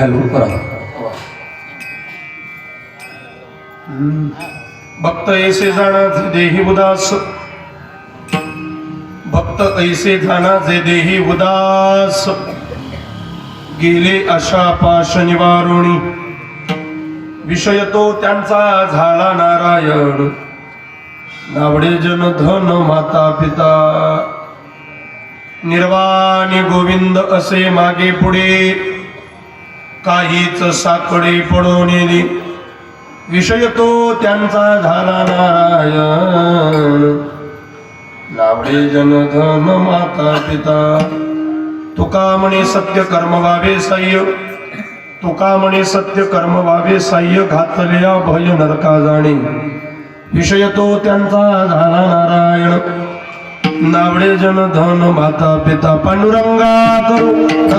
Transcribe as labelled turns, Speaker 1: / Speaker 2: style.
Speaker 1: Hello करा.
Speaker 2: भक्त ऐसे जाणा जे देही उदास, भक्त ऐसे जाणा जे देही उदास, गेले अशा पाश निवारुणी, विषय तो त्यांचा झाला नारायण, नावडे जन धन माता पिता, निर्वाणी गोविंद असे मागे पुढे, काहीच साकडे पडून येणे, विषय तो त्यांचा झाला नारायण, नावडे जन धन माता पिता. तुका म्हणे सत्य कर्म व्हावे साह्य, तुका म्हणे सत्य कर्म व्हावे साह्य, घातल्या भय नरका जाणे, विषय तो त्यांचा झाला नारायण, नावडे जन धन माता पिता. पांडुरंगा करू